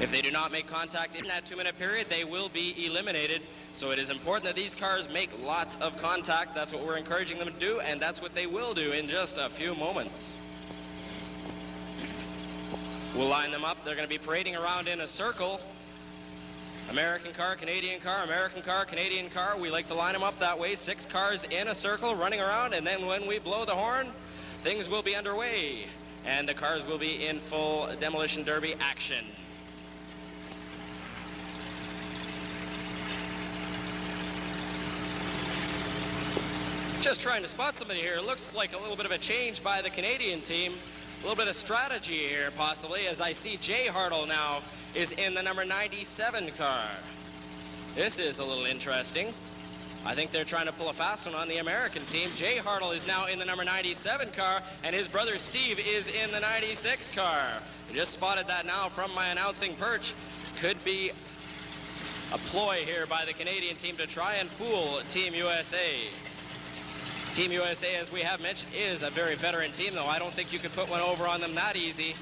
If they do not make contact in that 2-minute period, they will be eliminated. So it is important that these cars make lots of contact. That's what we're encouraging them to do, and that's what they will do in just a few moments. We'll line them up. They're going to be parading around in a circle. American car, Canadian car, American car, Canadian car. We like to line them up that way. 6 cars in a circle running around, and then when we blow the horn, things will be underway, and the cars will be in full demolition derby action. Just trying to spot somebody here. It looks like a little bit of a change by the Canadian team. A little bit of strategy here, possibly, as I see Jay Hartle now is in the number 97 car. This is a little interesting. I think they're trying to pull a fast one on the American team. Jay Hartle is now in the number 97 car, and his brother Steve is in the 96 car. I just spotted that now from my announcing perch. Could be a ploy here by the Canadian team to try and fool Team USA. Team USA, as we have mentioned, is a very veteran team, though. I don't think you could put one over on them that easy.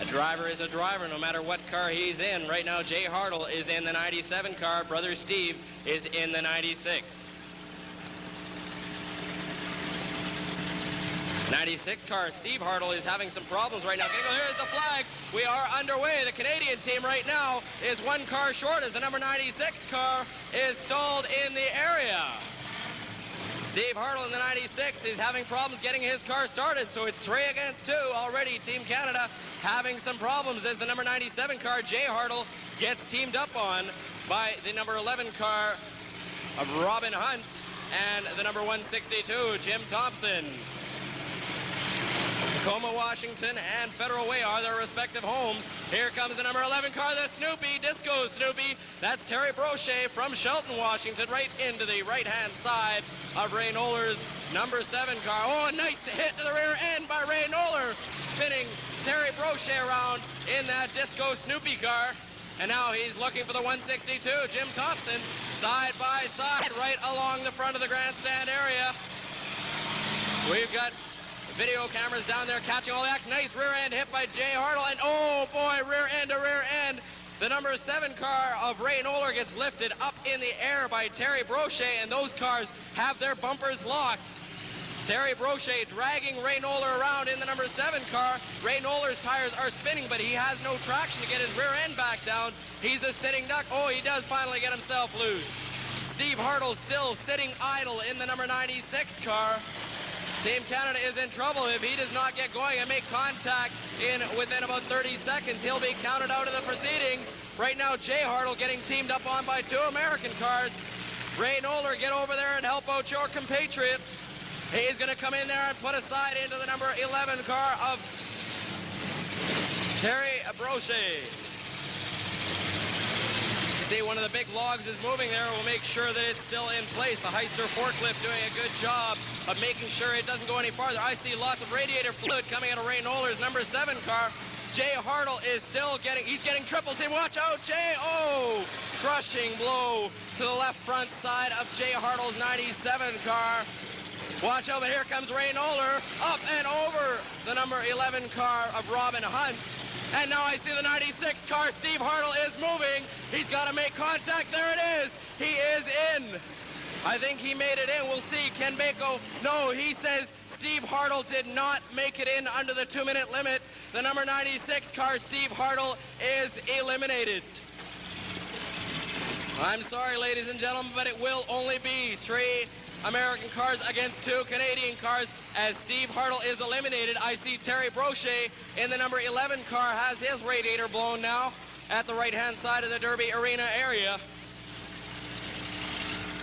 A driver is a driver, no matter what car he's in. Right now, Jay Hartle is in the 97 car. Brother Steve is in the 96. 96 car, Steve Hartle is having some problems right now. Here's the flag. We are underway. The Canadian team right now is 1 car short as the number 96 car is stalled in the area. Steve Hartle in the 96 is having problems getting his car started, so it's 3 against 2 already. Team Canada having some problems as the number 97 car, Jay Hartle, gets teamed up on by the number 11 car of Robin Hunt and the number 162, Jim Thompson. Tacoma, Washington, and Federal Way are their respective homes. Here comes the number 11 car, the Snoopy, Disco Snoopy. That's Terry Brochet from Shelton, Washington, right into the right-hand side of Ray Noller's number 7 car. Oh, a nice hit to the rear end by Ray Noller, spinning Terry Brochet around in that Disco Snoopy car. And now he's looking for the 162, Jim Thompson, side by side, right along the front of the grandstand area. We've got video cameras down there catching all the action. Nice rear end hit by Jay Hartle, and oh boy, rear end to rear end. The number 7 car of Ray Noller gets lifted up in the air by Terry Brochet, and those cars have their bumpers locked. Terry Brochet dragging Ray Noller around in the number 7 car. Ray Noller's tires are spinning, but he has no traction to get his rear end back down. He's a sitting duck. Oh, he does finally get himself loose. Steve Hartle still sitting idle in the number 96 car. Team Canada is in trouble. If he does not get going and make contact within about 30 seconds, he'll be counted out of the proceedings. Right now, Jay Hartle getting teamed up on by 2 American cars. Ray Noller, get over there and help out your compatriot. He's going to come in there and put a side into the number 11 car of Terry Brochet. See, one of the big logs is moving there. We'll make sure that it's still in place. The Heister forklift doing a good job of making sure it doesn't go any farther. I see lots of radiator fluid coming out of Ray Noller's number 7 car. Jay Hartle is still he's getting triple team. Watch out, Jay! Oh! Crushing blow to the left front side of Jay Hartle's 97 car. Watch out, but here comes Ray Noller up and over the number 11 car of Robin Hunt. And now I see the 96 car. Steve Hartle is moving. He's got to make contact. There it is. He is in. I think he made it in. We'll see. Ken Bako. No, he says Steve Hartle did not make it in under the 2-minute limit. The number 96 car, Steve Hartle, is eliminated. I'm sorry, ladies and gentlemen, but it will only be 3 American cars against 2 Canadian cars as Steve Hartle is eliminated. I see Terry Brochet in the number 11 car has his radiator blown now at the right-hand side of the Derby Arena area.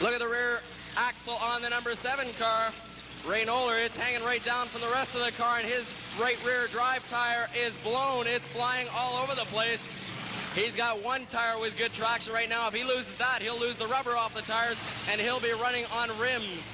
Look at the rear axle on the number 7 car. Ray Noller, it's hanging right down from the rest of the car, and his right rear drive tire is blown. It's flying all over the place. He's got 1 tire with good traction right now. If he loses that, he'll lose the rubber off the tires, and he'll be running on rims.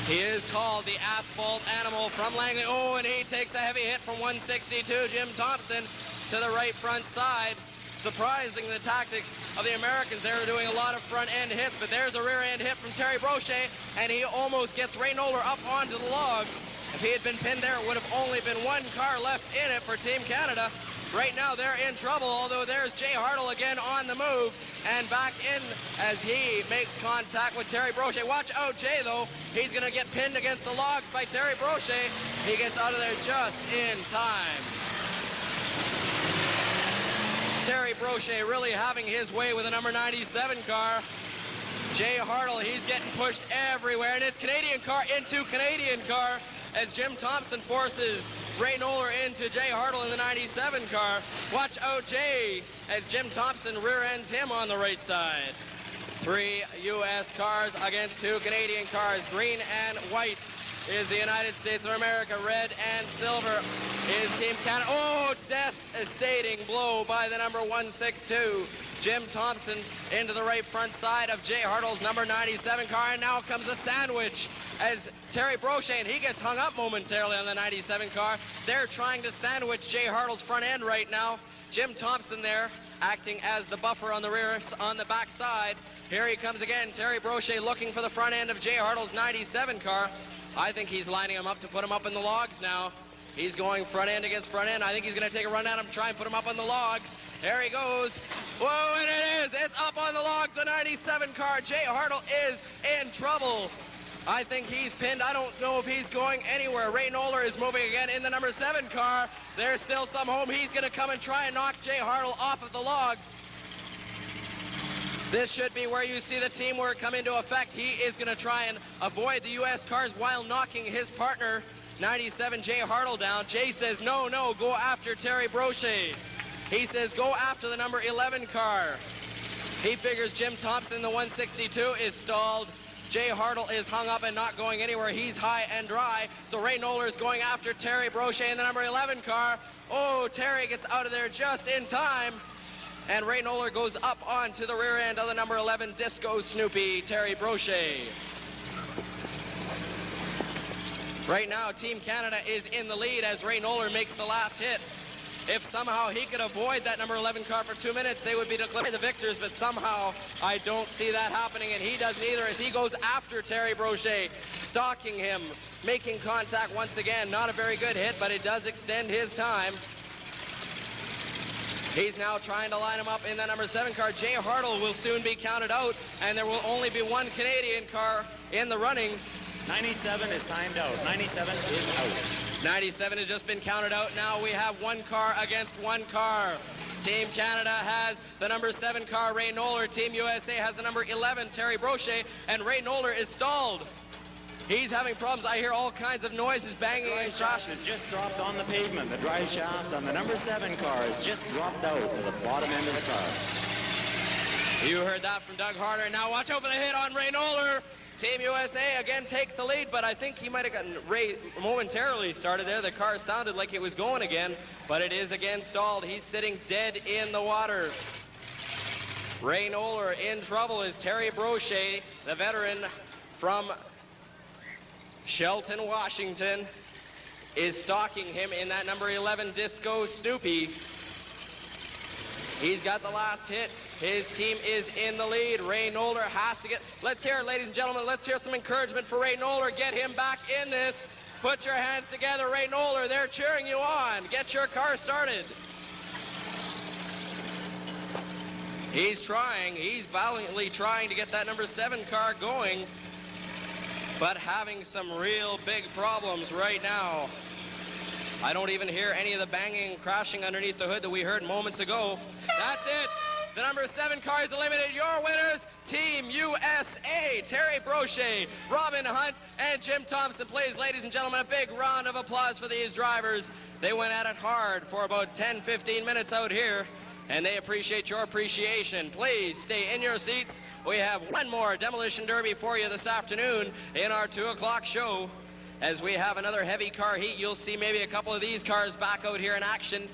He is called the asphalt animal from Langley. Oh, and he takes a heavy hit from 162, Jim Thompson, to the right front side. Surprising the tactics of the Americans. They're doing a lot of front-end hits, but there's a rear-end hit from Terry Brochet, and he almost gets Ray Noller up onto the logs. If he had been pinned there, it would have only been 1 car left in it for Team Canada. Right now they're in trouble, although there's Jay Hartle again on the move and back in as he makes contact with Terry Brochet. Watch out, Jay, though. He's going to get pinned against the logs by Terry Brochet. He gets out of there just in time. Terry Brochet really having his way with the number 97 car. Jay Hartle, he's getting pushed everywhere, and it's Canadian car into Canadian car as Jim Thompson forces Ray Noller into Jay Hartle in the 97 car. Watch out, Jay, as Jim Thompson rear ends him on the right side. 3 U.S. cars against 2 Canadian cars. Green and white is the United States of America. Red and silver is Team Canada. Oh, devastating blow by the number 162. Jim Thompson into the right front side of Jay Hartle's number 97 car, and now comes a sandwich as Terry Brochet, and he gets hung up momentarily on the 97 car. They're trying to sandwich Jay Hartle's front end right now. Jim Thompson there acting as the buffer on the rear, on the back side. Here he comes again, Terry Brochet looking for the front end of Jay Hartle's 97 car. I think he's lining him up to put him up in the logs now. He's going front end against front end. I think he's going to take a run at him, try and put him up on the logs. There he goes. Whoa, and it is. It's up on the logs, the 97 car. Jay Hartle is in trouble. I think he's pinned. I don't know if he's going anywhere. Ray Noller is moving again in the number 7 car. There's still some home. He's going to come and try and knock Jay Hartle off of the logs. This should be where you see the teamwork come into effect. He is going to try and avoid the U.S. cars while knocking his partner, 97 Jay Hartle, down. Jay says, no, go after Terry Brochet. He says, go after the number 11 car. He figures Jim Thompson, the 162, is stalled. Jay Hartle is hung up and not going anywhere. He's high and dry. So Ray Noller is going after Terry Brochet in the number 11 car. Oh, Terry gets out of there just in time. And Ray Noller goes up onto the rear end of the number 11 Disco Snoopy, Terry Brochet. Right now, Team Canada is in the lead as Ray Noller makes the last hit. If somehow he could avoid that number 11 car for 2 minutes, they would be declared the victors, but somehow I don't see that happening, and he doesn't either as he goes after Terry Brochet, stalking him, making contact once again. Not a very good hit, but it does extend his time. He's now trying to line him up in the number 7 car. Jay Hartle will soon be counted out, and there will only be 1 Canadian car in the runnings. 97 is timed out. 97 is out. 97 has just been counted out. Now we have 1 car against 1 car. Team Canada has the number 7 car, Ray Noller. Team USA has the number 11, Terry Brochet, and Ray Noller is stalled. He's having problems. I hear all kinds of noises banging and crashing. Has just dropped on the pavement. The drive shaft on the number 7 car has just dropped out to the bottom end of the car. You heard that from Doug Harder. Now watch out for the hit on Ray Noller. Team USA again takes the lead, but I think he might have gotten Ray momentarily started there. The car sounded like it was going again, but it is again stalled. He's sitting dead in the water. Ray Noller in trouble as Terry Brochet, the veteran from Shelton, Washington, is stalking him in that number 11 Disco Snoopy. He's got the last hit. His team is in the lead. Ray Noller has to get... Let's hear it, ladies and gentlemen. Let's hear some encouragement for Ray Noller. Get him back in this. Put your hands together, Ray Noller. They're cheering you on. Get your car started. He's trying. He's valiantly trying to get that number 7 car going, but having some real big problems right now. I don't even hear any of the banging and crashing underneath the hood that we heard moments ago. That's it. The number 7 car is eliminated. Your winners, Team USA. Terry Brochet, Robin Hunt, and Jim Thompson. Please, ladies and gentlemen, a big round of applause for these drivers. They went at it hard for about 10-15 minutes out here, and they appreciate your appreciation. Please stay in your seats. We have one more Demolition Derby for you this afternoon in our 2 o'clock show. As we have another heavy car heat, you'll see maybe a couple of these cars back out here in action.